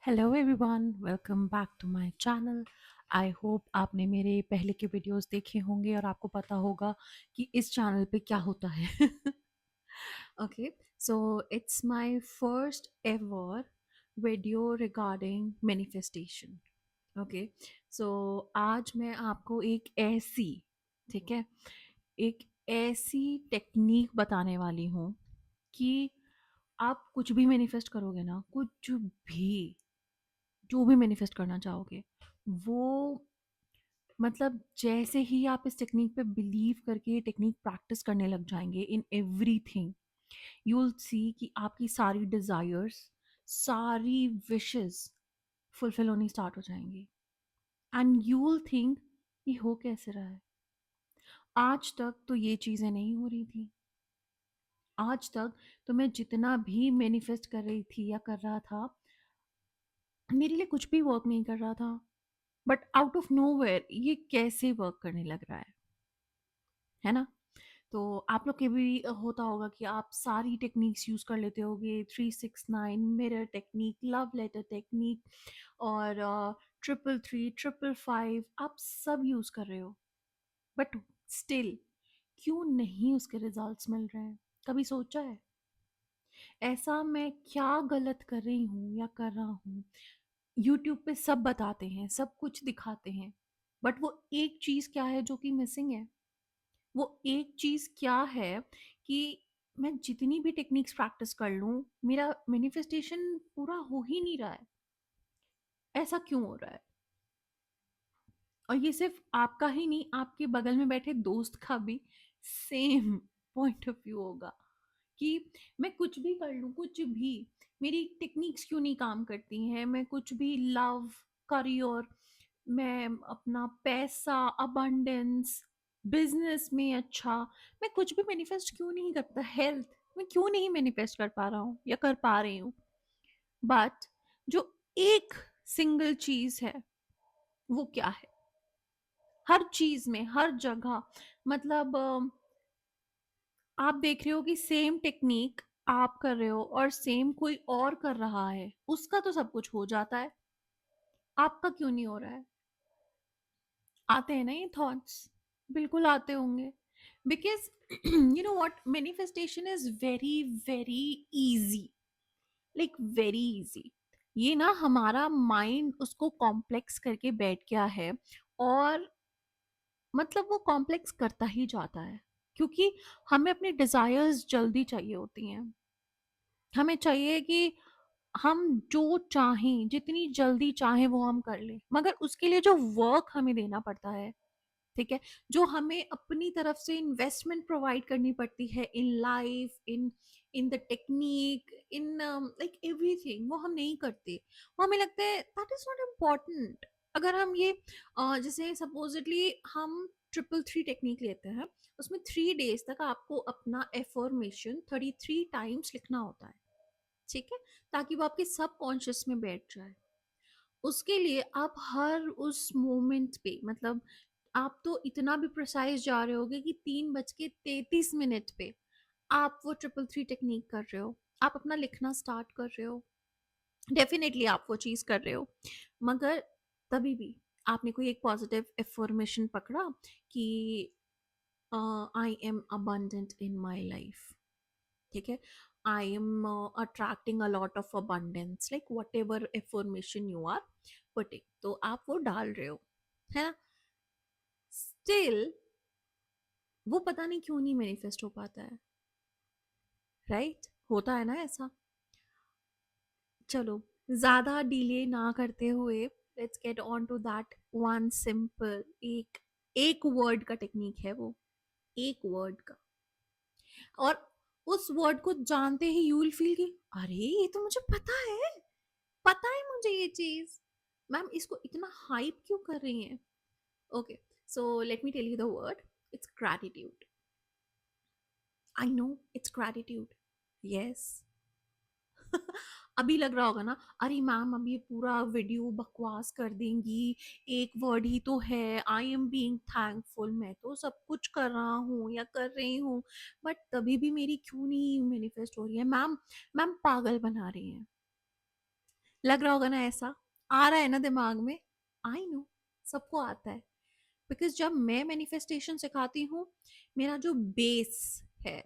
Hello everyone, welcome back to my channel. I hope आपने मेरे पहले के वीडियोस देखे होंगे और आपको पता होगा कि इस चैनल पे क्या होता है। Okay, so it's my first ever video regarding manifestation. Okay, so आज मैं आपको ठीक है, एक ऐसी टेक्निक बताने वाली हूँ कि आप कुछ भी मैनिफेस्ट करोगे ना, कुछ भी जो भी मैनिफेस्ट करना चाहोगे, वो मतलब जैसे ही आप इस टेक्निक पे बिलीव करके ये टेक्निक प्रैक्टिस करने लग जाएंगे in everything, you will see कि आपकी सारी डिजायर्स, सारी विशेस फुलफिल होनी स्टार्ट हो जाएंगी। एंड यू विल थिंक ये हो कैसे रहा है, आज तक तो ये चीजें नहीं हो रही थी। आज तक तो मैं जितना भी मैनिफेस्ट कर रही थी या कर रहा था, मेरे लिए कुछ भी वर्क नहीं कर रहा था। बट आउट ऑफ नोवेयर ये कैसे वर्क करने लग रहा है ना? तो आप लोग के भी होता होगा कि आप सारी टेक्निक्स यूज कर लेते होगे, 369 mirror technique, love letter technique और 333 555 आप सब यूज कर रहे हो। बट स्टिल क्यों नहीं उसके रिजल्ट्स मिल रहे हैं? कभी सोचा है ऐसा मैं क्या गलत कर रही हूँ या कर रहा हूँ? यूट्यूब पे सब बताते हैं, सब कुछ दिखाते हैं, बट वो एक चीज क्या है जो कि मिसिंग है? वो एक चीज क्या है कि मैं जितनी भी टेक्निक्स प्रैक्टिस कर लूं, मेरा मैनिफेस्टेशन पूरा हो ही नहीं रहा है। ऐसा क्यों हो रहा है? और ये सिर्फ आपका ही नहीं, आपके बगल में बैठे दोस्त का भी सेम पॉइंट ऑफ व्यू होगा कि मैं कुछ भी कर लूं, कुछ भी, मेरी टेक्निक्स क्यों नहीं काम करती हैं? मैं कुछ भी, लव, करियर, मैं अपना पैसा, अबंडेंस, बिजनेस में अच्छा, मैं कुछ भी मैनिफेस्ट क्यों नहीं करता? हेल्थ, मैं क्यों नहीं मैनिफेस्ट कर पा रहा हूँ या कर पा रही हूँ? बट जो एक सिंगल चीज है, वो क्या है? हर चीज में, हर जगह, मतलब आप देख रहे हो कि सेम टेक्निक आप कर रहे हो और सेम कोई और कर रहा है, उसका तो सब कुछ हो जाता है, आपका क्यों नहीं हो रहा है? आते हैं ना ये थॉट्स? बिल्कुल आते होंगे। Because you know what, manifestation is very very easy, like very easy. ये ना हमारा माइंड उसको कॉम्प्लेक्स करके बैठ गया है, और मतलब वो कॉम्प्लेक्स करता ही जाता है, क्योंकि हमें अपनी डिजायर्स जल्दी चाहिए होती हैं। हमें चाहिए कि हम जो चाहें, जितनी जल्दी चाहें वो हम कर लें, मगर उसके लिए जो वर्क हमें देना पड़ता है, ठीक है, जो हमें अपनी तरफ से इन्वेस्टमेंट प्रोवाइड करनी पड़ती है in life, in in the technique, in like everything, वो हम नहीं करते। वो हमें लगता है दैट इज नॉट इम्पॉर्टेंट। अगर हम ये जैसे सपोजिटली हम 333 टेक्निक लेते हैं, उसमें 3 डेज तक आपको अपना एफर्मेशन 33 टाइम्स लिखना होता है, ठीक है, ताकि वो आपके सब कॉन्शियस में बैठ जाए। उसके लिए आप हर उस मोमेंट पे, मतलब आप तो इतना भी प्रिसाइज जा रहे होगे कि 3:33 पे आप वो 333 टेक्निक कर रहे हो, आप अपना लिखना स्टार्ट कर रहे हो, डेफिनेटली आप वो चीज कर रहे हो। मगर तभी भी आपने कोई एक पॉजिटिव एफर्मेशन पकड़ा कि I am abundant in my life, ठीक है, I am attracting a lot of abundance, like whatever affirmation you are putting, तो आप वो डाल रहे हो, है ना? स्टिल वो पता नहीं क्यों नहीं मैनिफेस्ट हो पाता है, राइट? होता है ना ऐसा? चलो, ज्यादा डिले ना करते हुए, let's get on to that one simple, एक एक वर्ड का टेक्निक है वो, एक वर्ड का। और उस वर्ड को जानते ही यू विल फील कि अरे ये तो मुझे पता है, पता है मुझे ये चीज, मैम इसको इतना हाइप क्यों कर रही हैं? Okay, so let me tell you the word, it's gratitude. I know it's gratitude, yes. अभी लग रहा होगा ना, अरे मैम अभी ये पूरा वीडियो बकवास कर देंगी, एक वर्ड ही तो है, आई एम बीइंग थैंकफुल, मैं तो सब कुछ कर रहा हूँ या कर रही हूँ, बट तभी भी मेरी क्यों नहीं मैनिफेस्ट हो रही है? मैम, मैम पागल बना रही हैं। लग रहा होगा ना ऐसा, आ रहा है ना दिमाग में। आई नो, सबको आता है। बिकॉज जब मैं मैनिफेस्टेशन सिखाती हूँ, मेरा जो बेस है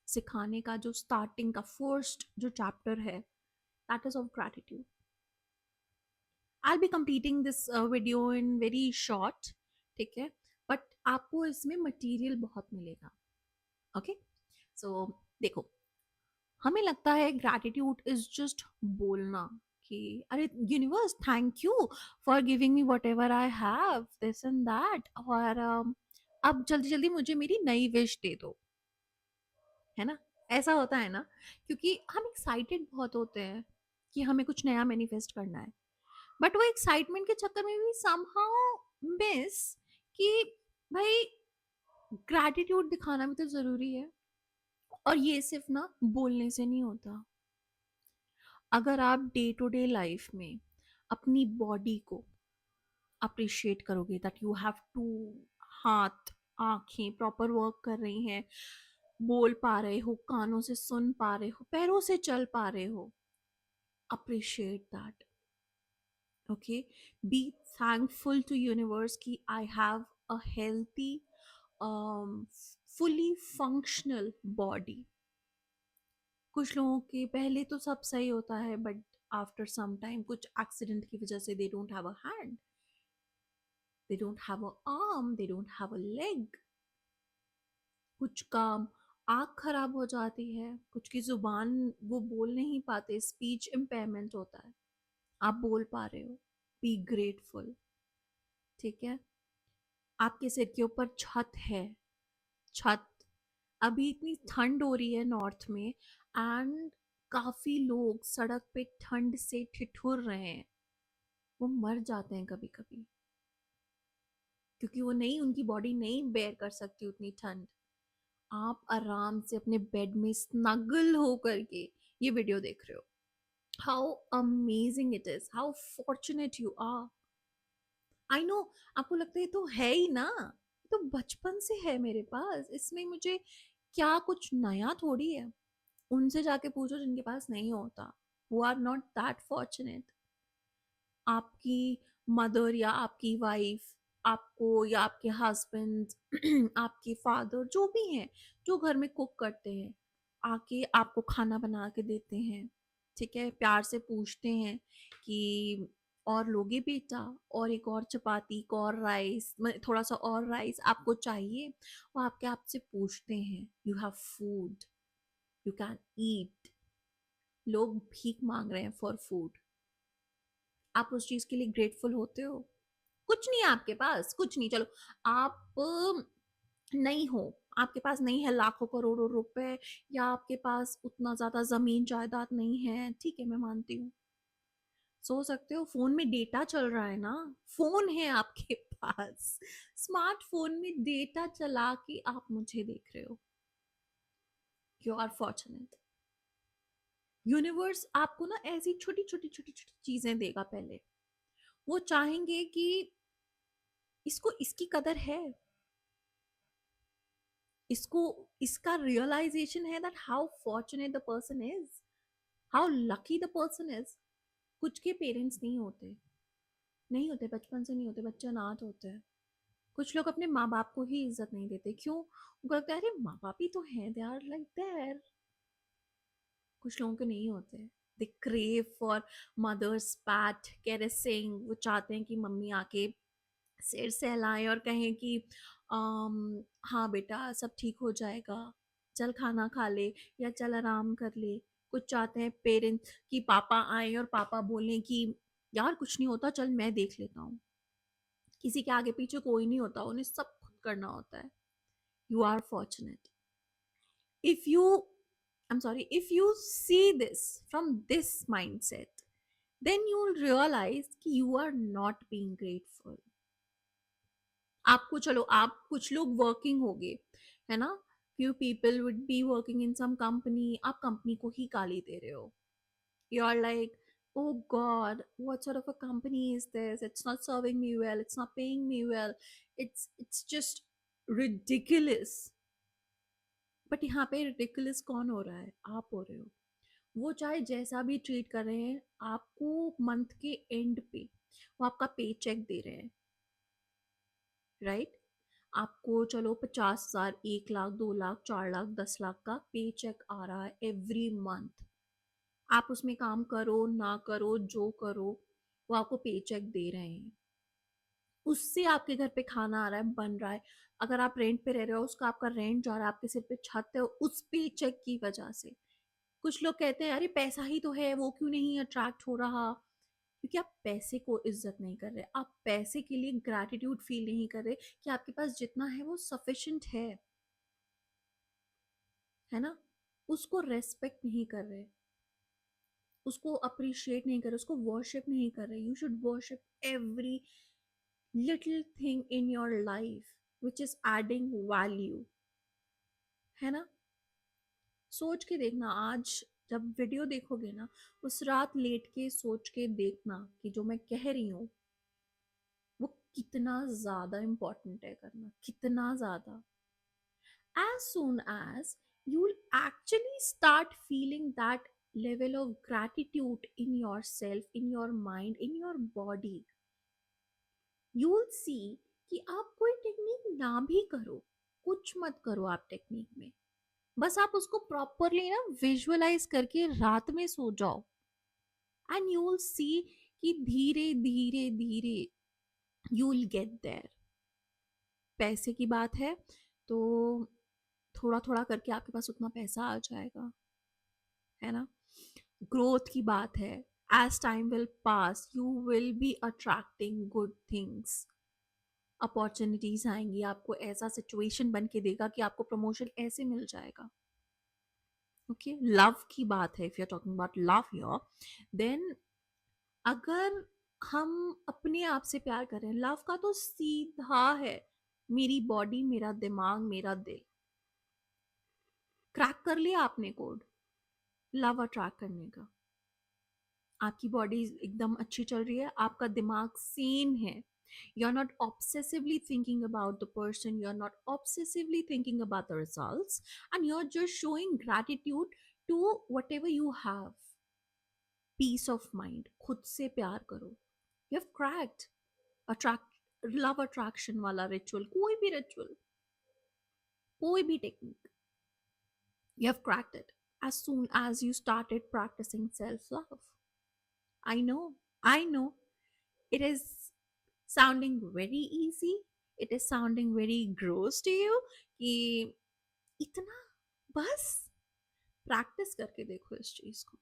सिखाने का, जो स्टार्टिंग का फर्स्ट जो चैप्टर है, that is of gratitude. I be completing this video in very short, ठीक है, बट आपको इसमें मटेरियल बहुत मिलेगा। ओके, सो देखो, हमें लगता है ग्रैटिट्यूड इज जस्ट बोलना कि अरे universe thank you for giving me what ever I have this and that, और अब जल्दी जल्दी मुझे मेरी नई विश दे दो, है ना। ऐसा होता है ना, क्योंकि हम एक्साइटेड बहुत होते हैं कि हमें कुछ नया मैनिफेस्ट करना है, बट वो एक्साइटमेंट के चक्कर में भी समहाउ मिस कि भाई ग्रैटिट्यूड दिखाना भी तो जरूरी है। और ये सिर्फ ना बोलने से नहीं होता। अगर आप डे टू डे लाइफ में अपनी बॉडी को अप्रिशिएट करोगे, दैट यू हैव टू, हाथ आंखें प्रॉपर वर्क कर रही हैं, बोल पा रहे हो, कानों से सुन पा रहे हो, पैरों से चल पा रहे हो, appreciate that. Okay, be thankful to universe कि I have a healthy fully functional body. कुछ लोगों के पहले तो सब सही होता है, बट आफ्टर सम टाइम कुछ एक्सीडेंट की वजह से they don't have a hand, they don't have a arm, they don't have a leg. कुछ काम आँख खराब हो जाती है, कुछ की जुबान वो बोल नहीं पाते, स्पीच इम्पेयरमेंट होता है। आप बोल पा रहे हो, बी ग्रेटफुल। ठीक है, आपके सिर के ऊपर छत है, छत, अभी इतनी ठंड हो रही है नॉर्थ में, एंड काफी लोग सड़क पे ठंड से ठिठुर रहे हैं, वो मर जाते हैं कभी कभी, क्योंकि वो नहीं, उनकी बॉडी नहीं बेयर कर सकती उतनी ठंड। आप आराम से अपने बेड में स्नगल हो करके ये वीडियो देख रहे हो। How amazing it is, how fortunate you are. I know, आपको लगता है तो है ही ना, तो बचपन से है मेरे पास, इसमें मुझे क्या कुछ नया थोड़ी है। उनसे जाके पूछो जिनके पास नहीं होता, who are not that fortunate। आपकी मदर या आपकी वाइफ आपको, या आपके हस्बैंड आपके फादर, जो भी हैं, जो घर में कुक करते हैं, आके आपको खाना बना के देते हैं, ठीक है, प्यार से पूछते हैं कि और लोगे बेटा, और एक और चपाती, एक और राइस, थोड़ा सा और राइस आपको चाहिए, वो आपके आपसे पूछते हैं, you have food, you can eat. लोग भीख मांग रहे हैं फॉर फूड, आप उस चीज के लिए ग्रेटफुल होते हो? कुछ नहीं है आपके पास, कुछ नहीं, चलो आप नहीं हो, आपके पास नहीं है लाखों करोड़ों रुपए, या आपके पास उतना ज्यादा जमीन जायदाद नहीं है, ठीक है, मैं मानती हूँ, सो सकते हो, फोन में डेटा चल रहा है ना, फोन है आपके पास, स्मार्टफोन में डेटा चला के आप मुझे देख रहे हो, यू आर फॉर्चुनेट। यूनिवर्स आपको ना ऐसी छोटी छोटी छोटी छोटी चीजें देगा पहले, वो चाहेंगे कि इसको इसकी कदर है, इसको इसका रियलाइजेशन है that how fortunate the person is, how lucky the person is. कुछ के पेरेंट्स नहीं होते, नहीं होते, बचपन से नहीं होते, बच्चे अनाथ होते हैं। कुछ लोग अपने माँ बाप को ही इज्जत नहीं देते, क्यों? उनको लगता है अरे माँ बाप ही तो हैं, दे आर लाइक देयर। कुछ लोगों के नहीं होते, they crave for mother's pat caressing, वो चाहते हैं कि मम्मी आके सिर सहलाएं और कहें कि हाँ बेटा सब ठीक हो जाएगा, चल खाना खा ले, या चल आराम कर ले। कुछ चाहते हैं पेरेंट्स कि पापा आए और पापा बोलें कि यार कुछ नहीं होता, चल मैं देख लेता हूँ। किसी के आगे पीछे कोई नहीं होता, उन्हें सब खुद करना होता है। You are fortunate if you, I am sorry, if you see this from this mindset, then you'll realize कि you are not being grateful। आपको, चलो आप कुछ लोग वर्किंग होगे, है ना, few people would be working in some company, आप कंपनी को ही गाली दे रहे हो, you are like, oh god, what sort of a company is this, it's not serving me well, it's not paying me well, it's just ridiculous। But यहाँ पे ridiculous कौन हो रहा है? आप हो रहे हो। वो चाहे जैसा भी ट्रीट कर रहे हैं, आपको मंथ के एंड पे वो आपका पे चेक दे रहे हैं, राइट? आपको चलो 50,000, 1 लाख, 2 लाख, 4 लाख, 10 लाख का पे चेक आ रहा है एवरी मंथ। आप उसमें काम करो ना करो, जो करो, वो आपको पे चेक दे रहे हैं। उससे आपके घर पे खाना आ रहा है, बन रहा है। अगर आप रेंट पे रह रहे हो, उसका आपका रेंट जा रहा है, आपके सिर पे छत है, उस पे चेक की वजह से। कुछ लोग कहते हैं अरे पैसा ही तो है, वो क्यों नहीं अट्रैक्ट हो रहा? क्योंकि आप पैसे को इज्जत नहीं कर रहे, आप पैसे के लिए ग्रैटिट्यूड फील नहीं कर रहे कि आपके पास जितना है वो सफिशिएंट है ना? उसको रेस्पेक्ट नहीं कर रहे, उसको अप्रिशिएट नहीं कर रहे, उसको वर्शिप नहीं कर रहे। You should worship every little thing in your life which is adding value, है ना? सोच के देखना, आज जब वीडियो देखोगे ना, उस रात लेट के सोच के देखना कि जो मैं कह रही हूँ वो कितना ज्यादा इम्पोर्टेंट है करना, कितना ज्यादा। As soon as you'll actually start feeling that level of gratitude in yourself, in your mind, in your body, you'll see कि आप कोई टेक्निक ना भी करो, कुछ मत करो आप टेक्निक में, बस आप उसको प्रॉपरली ना विजुअलाइज करके रात में सो जाओ, एंड यू विल सी कि धीरे धीरे धीरे यू विल गेट देयर। पैसे की बात है तो थोड़ा थोड़ा करके आपके पास उतना पैसा आ जाएगा, है ना? ग्रोथ की बात है, as time will pass you will be attracting good things, opportunities आएंगी, आपको ऐसा सिचुएशन बन के देगा कि आपको प्रमोशन ऐसे मिल जाएगा। ओके, लव की बात है, if you are talking about love here, then अगर हम अपने आप से प्यार करें, लव का तो सीधा है मेरी बॉडी, मेरा दिमाग, मेरा दिल। क्रैक कर लिया आपने कोड लव अट्रैक्ट करने का, आपकी बॉडी एकदम अच्छी चल रही है, आपका दिमाग सेन है, you are not obsessively thinking about the person, you are not obsessively thinking about the results, and you are just showing gratitude to whatever you have. Peace of mind, खुद से प्यार करो, you have cracked attract love attraction वाला ritual, कोई भी ritual, कोई भी technique, you have cracked it as soon as you started practicing self love. I know, I know, it is sounding very easy, it is sounding very gross to you कि इतना, बस practice करके देखो इस चीज को।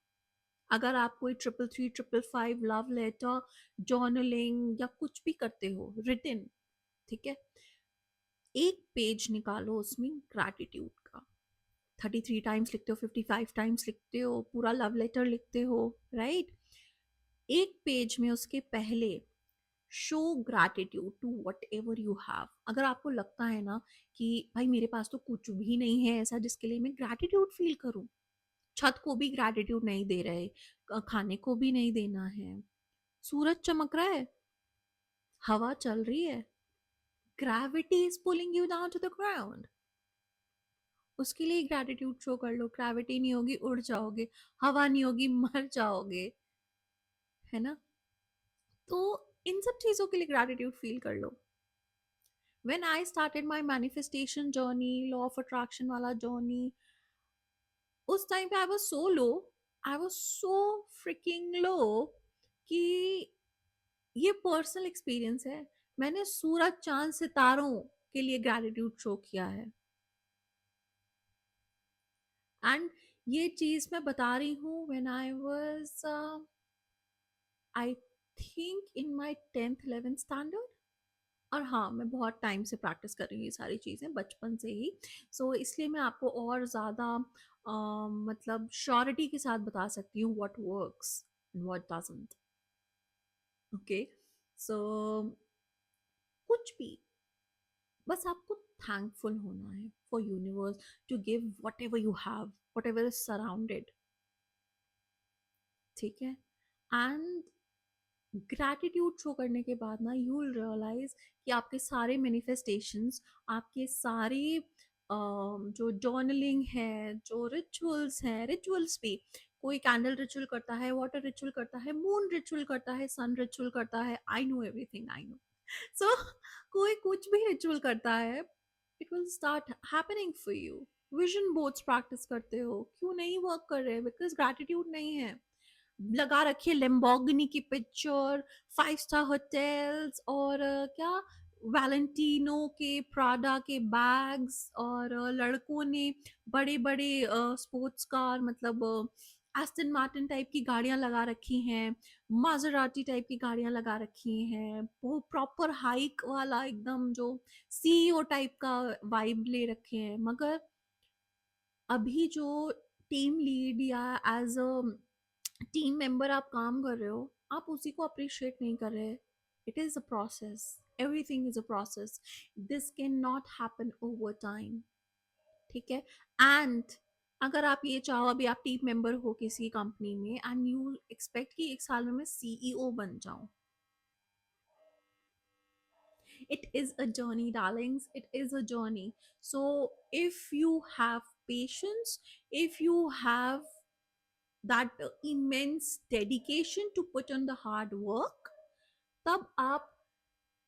अगर आप कोई 333, 555 लव लेटर, जर्नलिंग या कुछ भी करते हो रिटन, ठीक है, एक पेज निकालो उसमें ग्रैटिट्यूड का, 33 टाइम्स लिखते हो, 55 टाइम्स लिखते हो, पूरा लव लेटर लिखते हो, राइट? एक पेज में उसके पहले show gratitude to whatever you have. अगर आपको लगता है ना कि भाई मेरे पास तो कुछ भी नहीं है ऐसा जिसके लिए मैं ग्रैटिट्यूड फील करूं, छत को भी ग्रैटिट्यूड नहीं दे रहे, खाने को भी नहीं देना है, सूरज चमक रहा है, हवा चल रही है, gravity is pulling you down to the ground, उसके लिए ग्रैटिट्यूड शो कर लो। ग्रेविटी नहीं होगी उड़ जाओगे, हवा नहीं होगी मर जाओगे, है ना? तो इन सब चीजों के लिए ग्रैटिट्यूड फील कर लो। When I started my manifestation journey, law of attraction वाला जर्नी, उस टाइम पे I was so low, I was so freaking low कि ये पर्सनल एक्सपीरियंस है, मैंने सूरज चांद सितारों के लिए ग्रैटिट्यूड शो किया है। एंड ये चीज मैं बता रही हूँ when I was I think in my 10th 11th standard. और हाँ, मैं बहुत टाइम से प्रैक्टिस कर रही हूँ ये सारी चीज़ें, बचपन से ही। सो इसलिए मैं आपको और ज़्यादा मतलब श्योरिटी के साथ बता सकती हूँ what works and what doesn't. Okay, so कुछ भी, बस आपको थैंकफुल होना है for universe to give whatever you have, whatever is surrounded, ठीक है? एंड ग्रैटिट्यूड शो करने के बाद ना यू विल रियलाइज कि आपके सारे मैनिफेस्टेशंस, आपके सारे जो जर्नलिंग है, जो रिचुअल्स हैं, रिचुअल्स भी कोई कैंडल रिचुअल करता है, वाटर रिचुअल करता है, मून रिचुअल करता है, सन रिचुअल करता है। I know everything, I know. So कोई कुछ भी रिचुअल करता है, it will start happening for you. Vision boards practice करते हो, क्यों नहीं वर्क कर रहे? बिकॉज ग्रैटिट्यूड नहीं है। लगा रखी है लेम्बोर्गिनी की पिक्चर, 5 स्टार होटल्स, और क्या, वैलेंटिनो के, प्राडा के बैग्स, और लड़कों ने बड़े बड़े स्पोर्ट्स कार, मतलब एस्टन मार्टिन टाइप की गाड़ियां लगा रखी हैं, माजराटी टाइप की गाड़ियां लगा रखी हैं, वो प्रॉपर हाइक वाला एकदम जो सीईओ टाइप का वाइब ले रखे हैं। मगर अभी जो टीम लीड या एज अ टीम मेंबर आप काम कर रहे हो, आप उसी को अप्रिशिएट नहीं कर रहे। It is a process, everything is a process. This can not happen over time, ठीक है? एंड अगर आप ये चाहो, अभी आप टीम मेंबर हो किसी कंपनी में एंड यू एक्सपेक्ट कि 1 साल में मैं सीईओ बन जाऊं, it is a journey, darlings, it is a journey. So if you have patience, if you have that immense dedication to put on the hard work, तब आप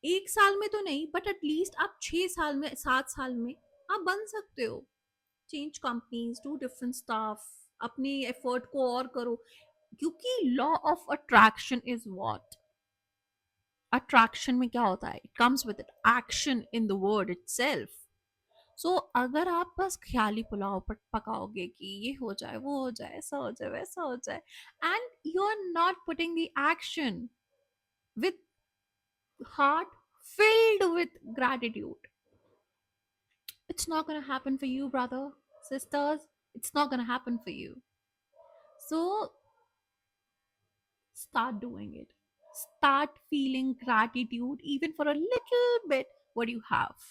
1 साल में तो नहीं, बट एटलीस्ट आप 6 साल में, 7 साल में आप बन सकते हो। Change companies, do different staff, अपनी एफर्ट को और करो। क्योंकि law of attraction is what, attraction में क्या होता है, it comes with action in the word itself. So अगर आप बस ख्याली पुलाव पकाओगे कि ये हो जाए, वो हो जाए, ऐसा हो जाए, वैसा हो जाए, and you are not putting the action with heart filled with gratitude, it's not going to happen for you, brother, sisters. It's not going to happen for you. So start doing it. Start feeling gratitude even for a little bit what you have.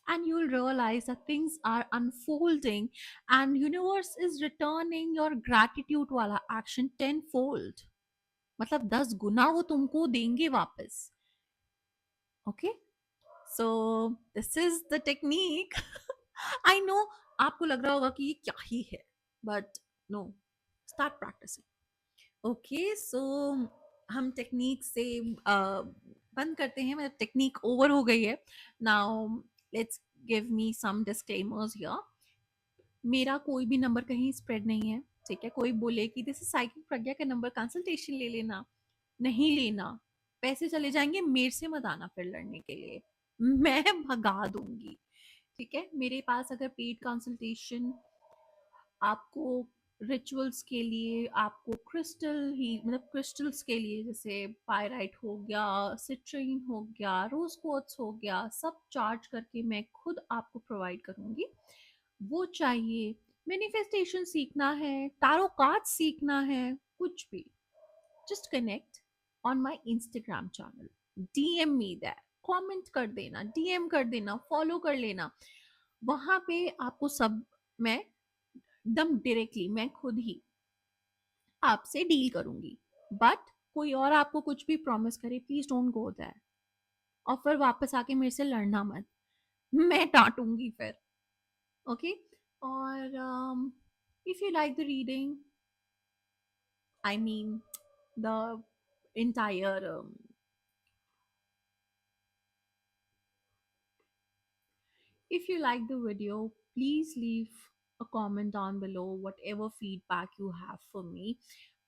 And you'll realize that things are unfolding and universe is returning your gratitude wala action tenfold. मतलब 10 गुना वो तुमको देंगे वापस। Okay, so this is the technique. I know आपको लग रहा होगा कि ये क्या ही है, but no, start practicing. Okay, so हम टेक्निक से बंद करते हैं, मतलब टेक्निक ओवर हो गई है। Now let's give me some disclaimers here. मेरा कोई भी नंबर कहीं स्प्रेड नहीं है, ठीक है? कोई बोले कि दिस इज साइकिक प्रज्ञा का नंबर, कंसल्टेशन ले लेना, नहीं लेना। पैसे चले जाएंगे, मेरे से मत आना फिर लड़ने के लिए, मैं भगा दूंगी, ठीक है? मेरे पास अगर पेड कंसल्टेशन आपको रिचुअल्स के लिए, आपको क्रिस्टल ही, मतलब क्रिस्टल्स के लिए, जैसे पायराइट हो गया, सिट्रीन हो गया, रोज क्वार्ट्ज हो गया, सब चार्ज करके मैं खुद आपको प्रोवाइड करूंगी। वो चाहिए, मैनिफेस्टेशन सीखना है, टारो कार्ड सीखना है, कुछ भी, just connect on my Instagram channel, DM me there, comment कर देना, DM कर देना, फॉलो कर लेना। वहां पे आपको सब, मैं एकदम डायरेक्टली, मैं खुद ही आपसे डील करूंगी। बट कोई और आपको कुछ भी प्रॉमिस करे, प्लीज डोंट गो देयर, और फिर वापस आके मेरे से लड़ना मत, मैं डांटूंगी फिर। ओके, और if you like the reading, I mean the entire if you like the video, please leave a comment down below, whatever feedback you have for me.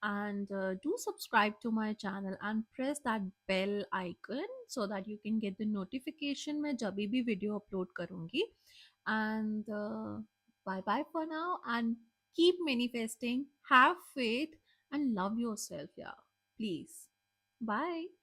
And do subscribe to my channel and press that bell icon so that you can get the notification मैं जब भी video upload करूँगी. And bye bye for now, and keep manifesting, have faith, and love yourself, yeah. Please. Bye.